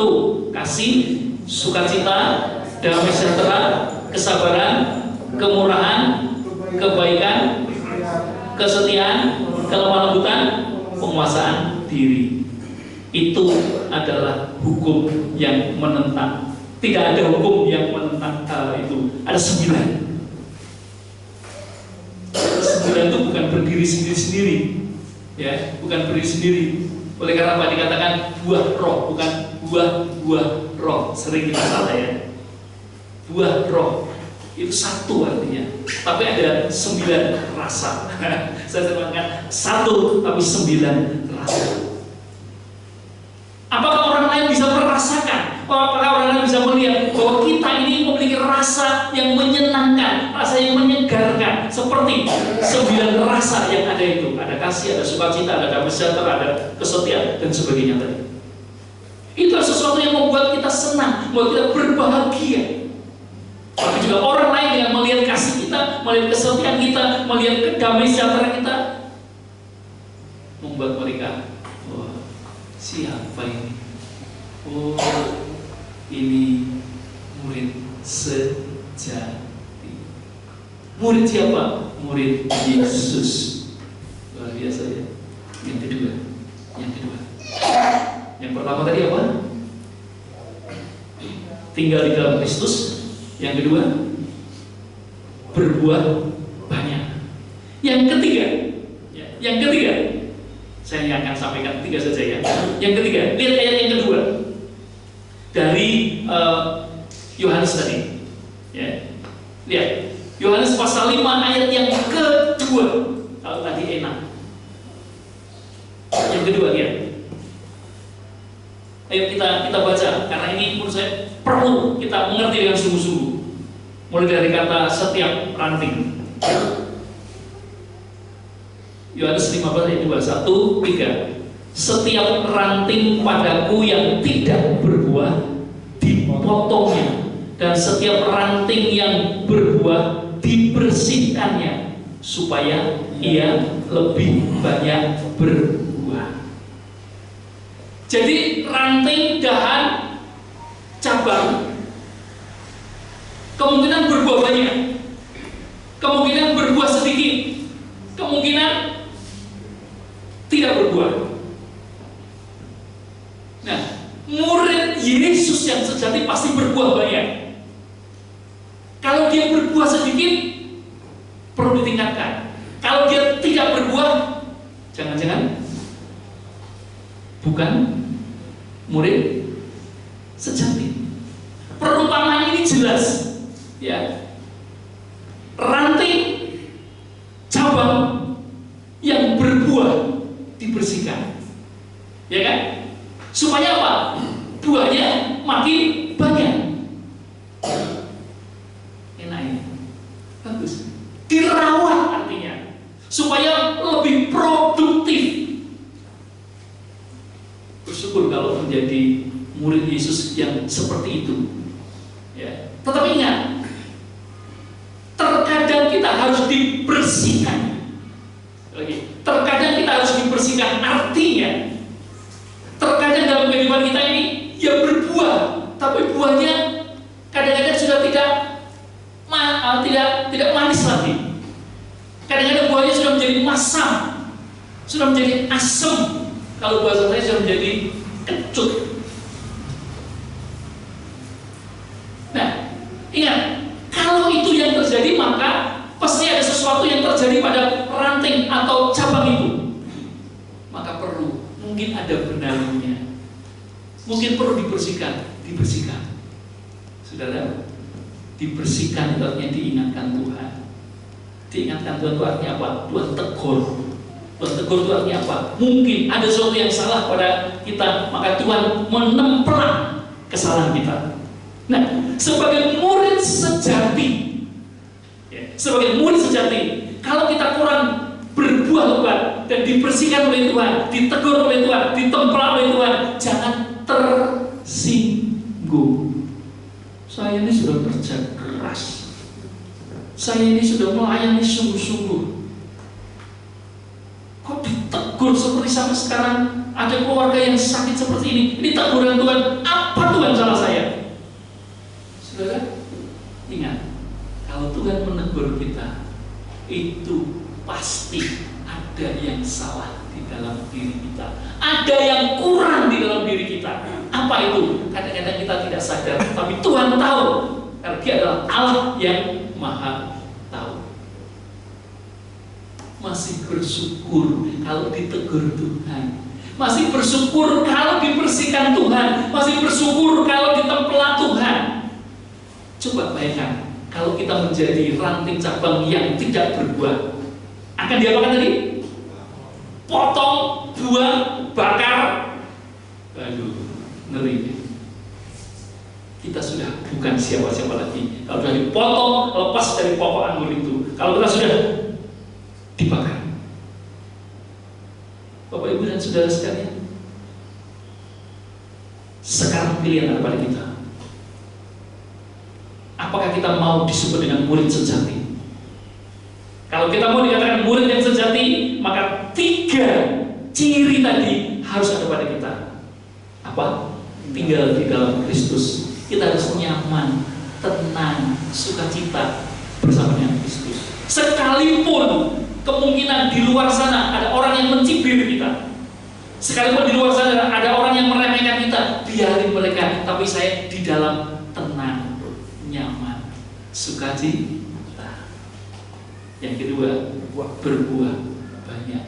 Kasih, sukacita, damai sejahtera, kesabaran, kemurahan, kebaikan, kesetiaan, kelemah lembutan, penguasaan diri. Itu adalah hukum yang menentang. Tidak ada hukum yang menentang itu. Ada 9. 9 itu bukan berdiri sendiri-sendiri, ya, bukan berdiri sendiri. Oleh karena apa dikatakan buah roh, bukan buah roh. Sering kita salah, ya. Buah roh itu 1 artinya, tapi ada 9 rasa. Saya sebutkan 1 tapi 9 rasa. Apakah orang lain bisa merasakan? Apakah orang lain bisa melihat bahwa kita ini memiliki rasa yang menyenangkan, rasa yang menyegarkan, seperti 9 rasa yang ada itu? Ada kasih, ada sukacita, ada damai sejahtera, ada kesetiaan dan sebagainya tadi. Itu sesuatu yang membuat kita senang, membuat kita berbahagia. Tapi juga orang lain yang melihat kasih kita, melihat kesetiaan kita, melihat damai sejahtera kita, membuat mereka, wah, siapa ini? Oh, ini murid sejati. Murid siapa? Murid Yesus. Luar biasa, ya. Yang kedua. Yang pertama tadi apa? Tinggal di dalam Kristus. Yang kedua, berbuah banyak. Yang ketiga, saya akan sampaikan 3 saja, ya. Yang ketiga, lihat ayat yang kedua dari Yohanes tadi, ya. Lihat Yohanes pasal 5 ayat yang kedua. Kalau tadi enak, yang kedua, lihat. Ayo kita baca, karena ini menurut saya perlu kita mengerti dengan sungguh-sungguh. Mulai dari kata setiap ranting. Yohanes 15 ayat 2, 1, 3. Setiap ranting padaku yang tidak berbuah dipotongnya, dan setiap ranting yang berbuah dibersihkannya, supaya ia lebih banyak berbuah. Jadi ranting, dahan, cabang kemungkinan berbuah banyak, kemungkinan berbuah sedikit, kemungkinan tidak berbuah. Nah, murid Yesus yang sejati pasti berbuah banyak. Kalau dia berbuah sedikit, perlu ditingkatkan. Kalau dia tidak berbuah, jangan-jangan bukan murid sejati. Perumpamaan ini jelas, ya. Ranting, cabang yang berbuah dibersihkan, ya kan? Supaya apa? Buahnya makin banyak. Enak ya? Bagus. Dirawat artinya supaya lebih produktif. Bersyukur kalau menjadi murid Yesus yang seperti itu, ya. Tetapi ingat, terkadang kita harus dibersihkan. Lagi, terkadang kita harus dibersihkan, artinya terkadang dalam kehidupan kita ini ya berbuah, tapi buahnya kadang-kadang sudah tidak manis lagi. Kadang-kadang buahnya sudah menjadi masam, sudah menjadi asam. Kalau bahasa saya sudah menjadi kecut. Nah, ingat, kalau itu yang terjadi, maka pasti ada sesuatu yang terjadi pada ranting atau cabang itu. Maka perlu, mungkin ada benarnya, mungkin perlu dibersihkan. Saudara, dibersihkan itu artinya diingatkan Tuhan. Diingatkan Tuhan itu artinya apa? Tuhan tegur. Tuhan tegur itu artinya apa? Mungkin ada sesuatu yang salah pada kita, maka Tuhan menempelak kesalahan kita. Nah, sebagai murid sejati, kalau kita kurang berbuah lebat dan dibersihkan oleh Tuhan, ditegur oleh Tuhan, ditempelak oleh Tuhan, jangan tersinggung. Saya ini sudah kerja keras, saya ini sudah melayani sungguh-sungguh, ditegur seperti sampai sekarang, ada keluarga yang sakit seperti ini teguran Tuhan, apa Tuhan salah saya? Saudara, ingat, kalau Tuhan menegur kita, itu pasti ada yang salah di dalam diri kita, ada yang kurang di dalam diri kita. Apa itu? Kadang-kadang kita tidak sadar, tapi Tuhan tahu, karena Dia adalah Allah yang Maha tahu. Masih bersyukur kalau ditegur Tuhan, masih bersyukur kalau dibersihkan Tuhan, masih bersyukur kalau ditempelak Tuhan. Coba bayangkan, kalau kita menjadi ranting cabang yang tidak berbuah, akan diapakan tadi? Potong, buang, bakar. Aduh, ngeri. Kita sudah bukan siapa-siapa lagi. Kalau sudah dipotong, lepas dari pokok anggur itu. Kalau kita sudah dibakar. Bapak, Ibu, dan saudara sekalian, sekarang pilihan ada pada kita. Apakah kita mau disebut dengan murid sejati? Kalau kita mau dikatakan murid yang sejati, maka 3 ciri tadi harus ada pada kita. Apa? Tinggal di dalam Kristus. Kita harus nyaman, tenang, sukacita bersama dengan Kristus. Sekalipun kemungkinan di luar sana ada orang yang mencibir kita, sekalipun di luar sana ada orang yang meremehkan kita, biarin mereka, tapi saya di dalam tenang, nyaman, sukacita. Yang kedua, berbuah banyak.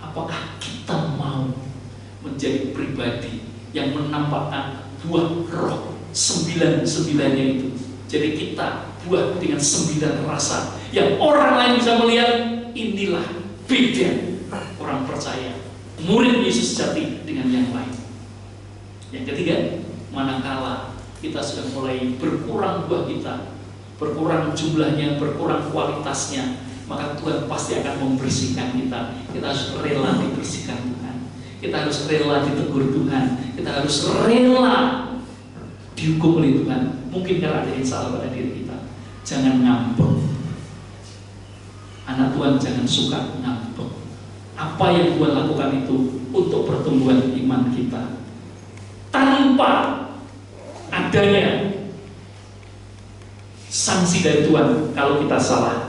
Apakah kita mau menjadi pribadi yang menampakkan buah roh 9-9-nya itu? Jadi kita buah dengan 9 rasa yang orang lain bisa melihat, inilah beda orang percaya, murid Yesus sejati dengan yang lain. Yang ketiga, manakala kita sudah mulai berkurang buah kita, berkurang jumlahnya, berkurang kualitasnya, maka Tuhan pasti akan membersihkan kita. Kita harus rela dibersihkan Tuhan, kita harus rela ditegur Tuhan, kita harus rela dihukum oleh Tuhan. Mungkin karena ada yang salah pada diri kita. Jangan ngambek. Anak Tuhan jangan suka ngambek. Apa yang Tuhan lakukan itu untuk pertumbuhan iman kita. Tanpa adanya sanksi dari Tuhan, kalau kita salah,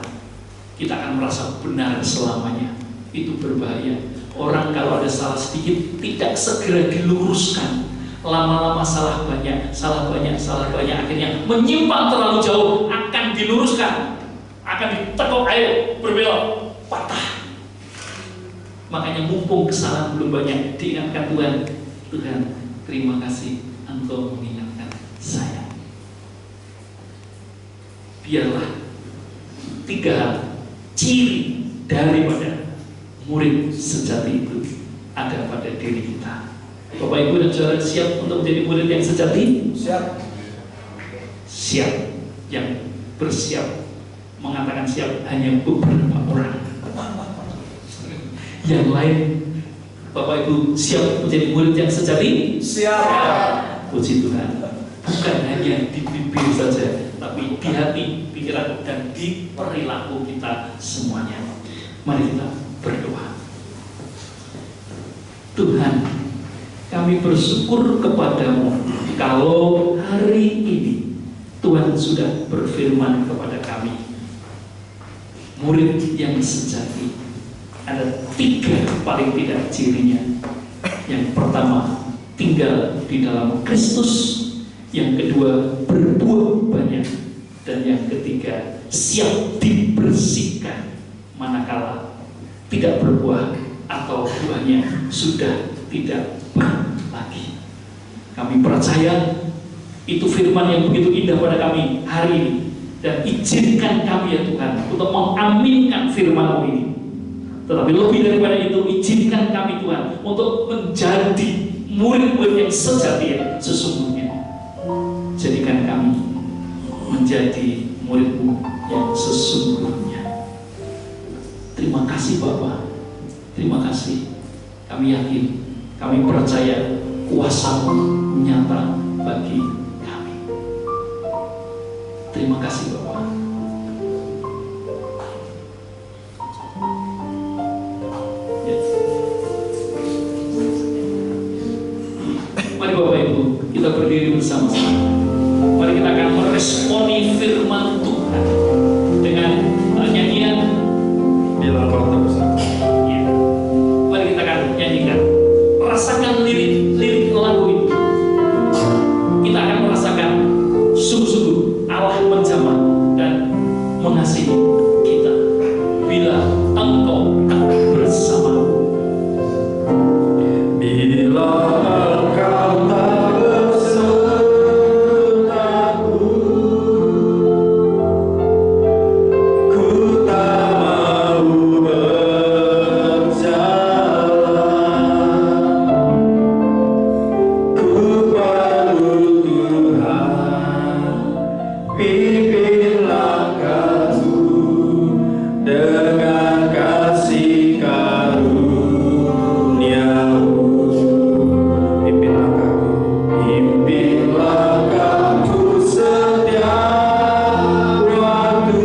kita akan merasa benar selamanya. Itu berbahaya. Orang kalau ada salah sedikit tidak segera diluruskan, lama-lama salah banyak, akhirnya menyimpang terlalu jauh, akan diluruskan, akan ditekuk, ayo berbelok, patah. Makanya mumpung kesalahan belum banyak, diingatkan Tuhan, Tuhan terima kasih Engkau mengingatkan saya. Biarlah 3 ciri daripada murid sejati itu ada pada diri kita. Bapak, Ibu, dan saudara, siap untuk menjadi murid yang sejati? Siap. Siap. Yang bersiap, mengatakan siap hanya beberapa orang. Yang lain, Bapak, Ibu, siap menjadi murid yang sejati? Siap. Puji Tuhan. Bukan hanya di bibir saja, tapi di hati, pikiran, dan di perilaku kita semuanya. Mari kita berdoa. Tuhan, kami bersyukur kepadamu kalau hari ini Tuhan sudah berfirman kepada kami, murid yang sejati ada 3 paling tidak cirinya. Yang pertama, tinggal di dalam Kristus. Yang kedua, berbuah banyak. Dan yang ketiga, siap dibersihkan manakala tidak berbuah atau buahnya sudah tidak lagi. Kami percaya itu firman yang begitu indah pada kami hari ini, dan izinkan kami ya Tuhan untuk mengaminkan firman-Mu ini. Tetapi lebih daripada itu, izinkan kami Tuhan untuk menjadi murid-murid yang sejati yang sesungguhnya. Jadikan kami menjadi murid-Mu yang sesungguhnya. Terima kasih Bapa, terima kasih. Kami yakin, kami percaya kuasa-Mu nyata bagi kami. Terima kasih Bapa. Yes. mengasihi kita bila Engkau tak bersamaku. Bila Engkau tak besertaku, ku tak mau berjalan. Ku perlu Tuhan, pimpin langkahku dengan kasih karunia-Mu. Pimpin langkahku setiap waktu,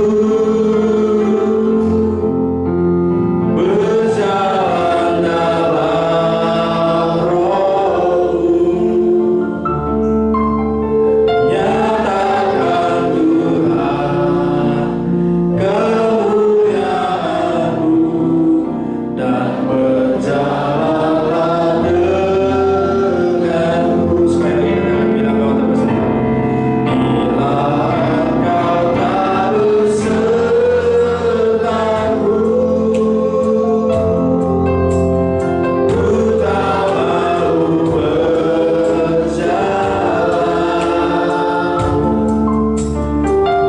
berjalan dalam Roh-Mu. Nyatakan Tuhan kemuliaan-Mu dan berjalanlah denganku. Sekali lagi dengan bila Engkau tak besertaku. Bila Engkau tak besertaku, ku tak mau berjalan.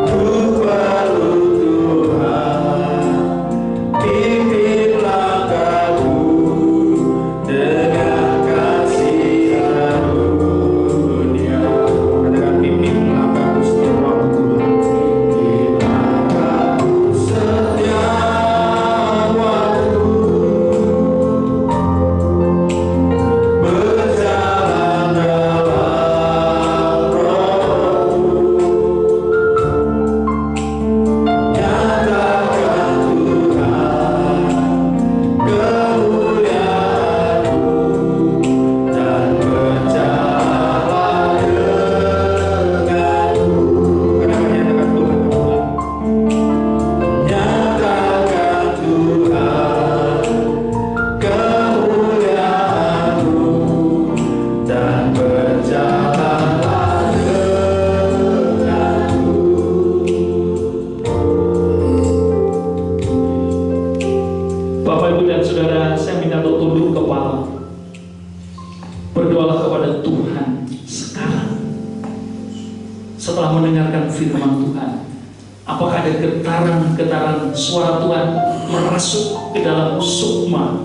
Ku perlu Tuhan, pimpin langkahku dengan kasih karunia. Katakan, pimpin langkahku setiap waktu. Pimpin langkahku setiap waktu, berjalan dalam Roh-Mu. Nyatakan Tuhan kemuliaan-Mu dan berjalanlah denganku. Kadang-kadang nyatakan Tuhan kemuliaan-Mu dan berjalanlah denganku. Bapak, Ibu, dan Saudara, saya minta untuk tunduk kepala. Berdoalah kepada Tuhan sekarang. Setelah mendengarkan firman Tuhan, apakah ada getaran-getaran suara Tuhan merasuk ke dalam sukma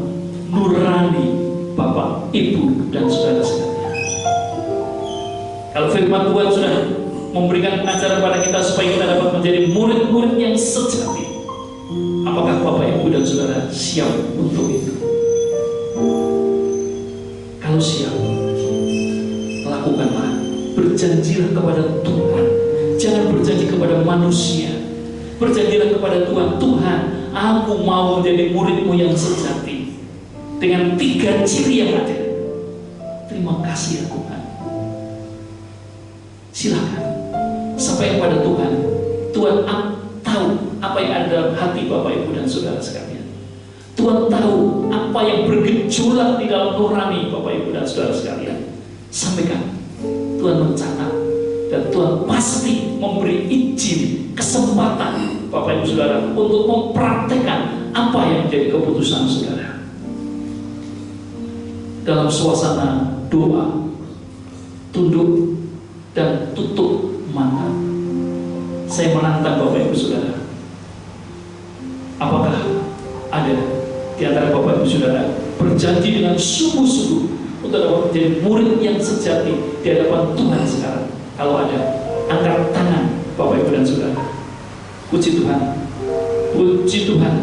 nurani Bapak, Ibu, dan Saudara sekalian? Kalau firman Tuhan sudah memberikan pengajaran kepada kita supaya kita dapat menjadi murid-murid yang sejati, apakah Bapak, Ibu, dan Saudara siap untuk itu? Kalau siap, lakukanlah. Berjanjilah kepada Tuhan. Jangan berjanji kepada manusia. Berjanjilah kepada Tuhan. Tuhan, aku mau menjadi murid-Mu yang sejati dengan 3 ciri yang ada. Terima kasih ya Tuhan. Silakan sampaikan kepada Tuhan. Tuhan tahu apa yang ada dalam hati Bapak, Ibu, dan Saudara sekalian. Tuhan tahu apa yang bergejolak di dalam nurani Bapak, Ibu, dan Saudara sekalian. Sampaikan. Tuhan mencatat dan Tuhan pasti memberi izin, kesempatan Bapak, Ibu, Saudara untuk mempraktekkan apa yang menjadi keputusan Saudara. Dalam suasana doa, tunduk dan tutup mata, saya menantang Bapak, Ibu, Saudara. Apakah ada di antara Bapak, Ibu, Saudara berjanji dengan sungguh-sungguh untuk dapat menjadi murid yang sejati di hadapan Tuhan sekarang? Kalau ada, angkat tangan Bapak, Ibu, dan Saudara. Puji Tuhan, puji Tuhan,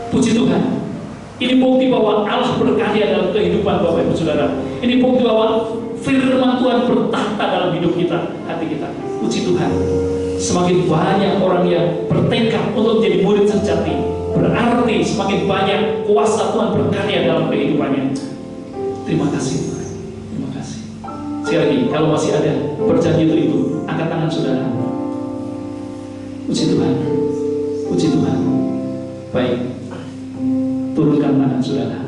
puji Tuhan. Ini bukti bahwa Allah berkarya dalam kehidupan Bapak, Ibu, Saudara. Ini bukti bahwa firman Tuhan bertahta dalam hidup kita, hati kita. Puji Tuhan. Semakin banyak orang yang bertekad untuk menjadi murid sejati, berarti semakin banyak kuasa Tuhan berkarya dalam kehidupannya. Terima kasih Tuhan. Terima kasih. Sekali lagi, kalau masih ada berjanji itu, angkat tangan Saudara. Puji Tuhan. Puji Tuhan. Baik. Turunkan tangan Saudara.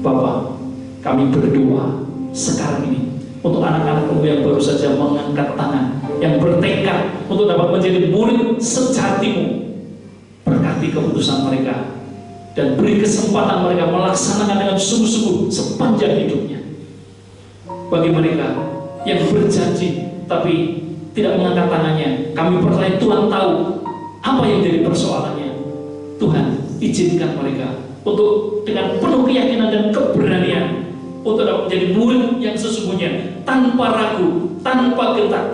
Bapak, kami berdoa sekarang ini untuk anak-anakmu yang baru saja mengangkat tangan yang bertekad untuk dapat menjadi murid sejatimu. Berkati keputusan mereka dan beri kesempatan mereka melaksanakan dengan sungguh-sungguh sepanjang hidupnya. Bagi mereka yang berjanji tapi tidak mengangkat tangannya, kami percaya Tuhan tahu apa yang jadi persoalannya. Tuhan, izinkan mereka untuk dengan penuh keyakinan dan keberanian untuk dapat menjadi murid yang sesungguhnya, tanpa ragu, tanpa gentar.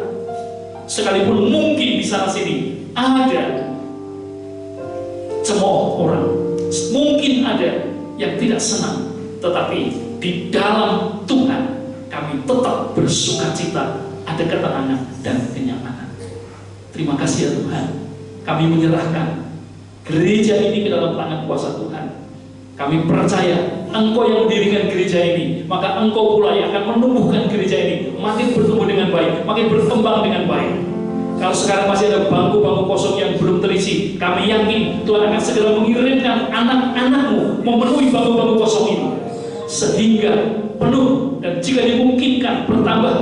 Sekalipun mungkin di sana sini ada cemooh orang, mungkin ada yang tidak senang, tetapi di dalam Tuhan kami tetap bersukacita, ada ketenangan dan kenyamanan. Terima kasih ya Tuhan. Kami menyerahkan gereja ini ke dalam tangan kuasa Tuhan. Kami percaya Engkau yang mendirikan gereja ini, maka Engkau pula yang akan menumbuhkan gereja ini makin bertumbuh dengan baik, makin berkembang dengan baik. Kalau sekarang masih ada bangku-bangku kosong yang belum terisi, kami yakin Tuhan akan segera mengirimkan anak-anak-Mu memenuhi bangku-bangku kosong ini, sehingga penuh. Dan jika dimungkinkan bertambah,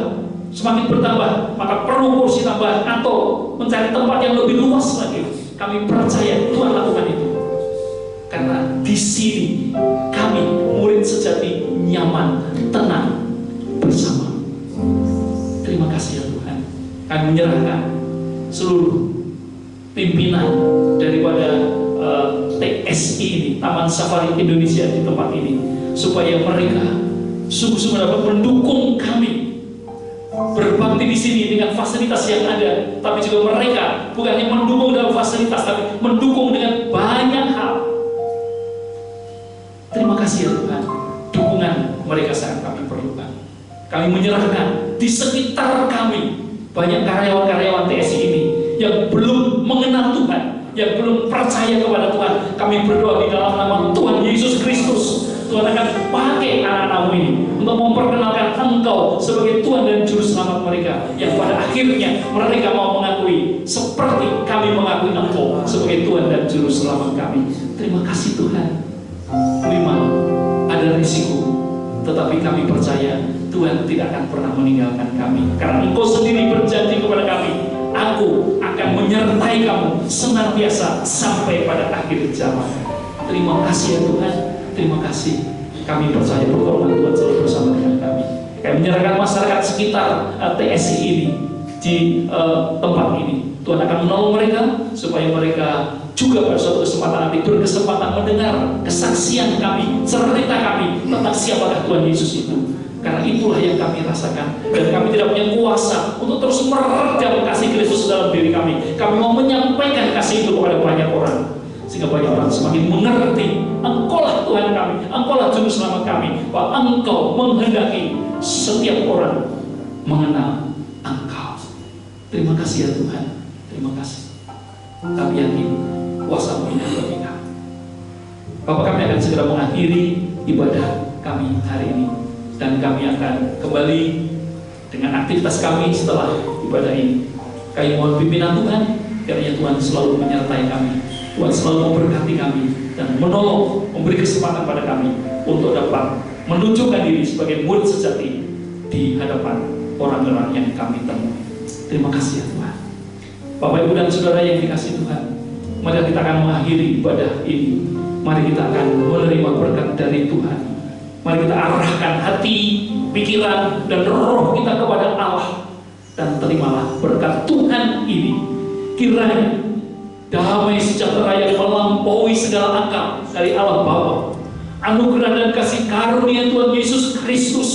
semakin bertambah, maka perlu kursi tambahan atau mencari tempat yang lebih luas lagi. Kami percaya Tuhan lakukan itu, karena di sini kami murid sejati nyaman, tenang bersama. Terima kasih ya Tuhan. Kami menyerahkan seluruh pimpinan daripada TSI ini, Taman Safari Indonesia di tempat ini, supaya mereka sungguh-sungguh dapat mendukung kami berbakti di sini dengan fasilitas yang ada, tapi juga mereka bukan hanya mendukung dalam fasilitas, tapi mendukung dengan banyak hal. Terima kasih ya Tuhan, dukungan mereka sangat kami perlukan. Kami menyerahkan di sekitar kami banyak karyawan-karyawan TSI ini yang belum mengenal Tuhan, yang belum percaya kepada Tuhan. Kami berdoa di dalam nama Tuhan Yesus Kristus, Tuhan akan pakai anak-anakmu ini untuk memperkenalkan Engkau sebagai Tuhan dan Juru Selamat mereka, yang pada akhirnya mereka mau mengakui seperti kami mengakui Engkau sebagai Tuhan dan Juru Selamat kami. Terima kasih Tuhan. 5. Ada risiko, tetapi kami percaya Tuhan tidak akan pernah meninggalkan kami, karena Engkau sendiri berjanji kepada kami, Aku akan menyertai kamu senantiasa sampai pada akhir zaman. Terima kasih ya Tuhan. Terima kasih. Kami percaya pertolongan Tuhan selalu bersama dengan kami. Kami menyerahkan masyarakat sekitar TSI ini di tempat ini. Tuhan akan menolong mereka supaya mereka juga pada suatu kesempatan nanti berkesempatan mendengar kesaksian kami, cerita kami tentang siapakah Tuhan Yesus itu. Karena itulah yang kami rasakan, dan kami tidak punya kuasa untuk terus meredam kasih Kristus dalam diri kami. Kami mau menyampaikan kasih itu kepada banyak orang, sehingga banyak orang semakin mengerti Engkaulah Tuhan kami, Engkaulah Juru Selamat kami, bahwa Engkau menghendaki setiap orang mengenal Engkau. Terima kasih ya Tuhan, terima kasih. Kami yakin kuasa-Mu ini bagi kami. Bapak, kami akan segera mengakhiri ibadah kami hari ini, dan kami akan kembali dengan aktivitas kami setelah ibadah ini. Kami mohon pimpinan Tuhan, kiranya Tuhan selalu menyertai kami, Tuhan selalu memberkati kami, dan menolong, memberi kesempatan pada kami untuk dapat menunjukkan diri sebagai murid sejati di hadapan orang-orang yang kami temui. Terima kasih ya Tuhan. Bapak, Ibu, dan Saudara yang dikasihi Tuhan, mari kita akan mengakhiri ibadah ini. Mari kita akan menerima berkat dari Tuhan. Mari kita arahkan hati, pikiran, dan roh kita kepada Allah, dan terimalah berkat Tuhan ini. Kiranya damai sejahtera yang melampaui segala akal dari Allah Bapa, anugerah dan kasih karunia Tuhan Yesus Kristus,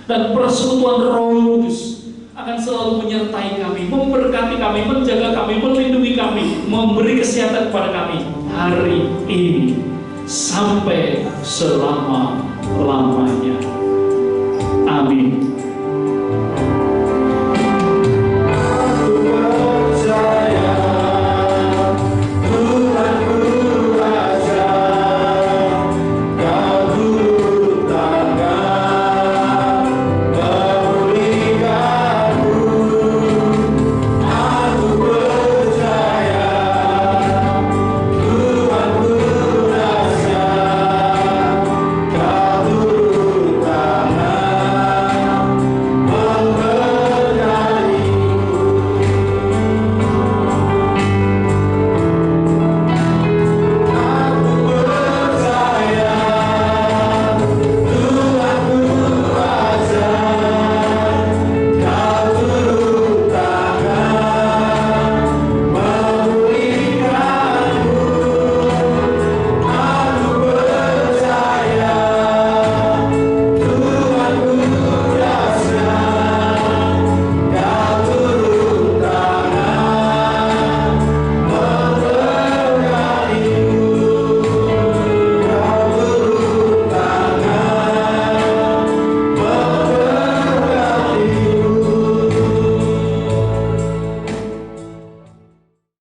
dan persekutuan Roh Kudus akan selalu menyertai kami, memberkati kami, menjaga kami, melindungi kami, memberi kesehatan kepada kami hari ini sampai selama-lamanya. Amin.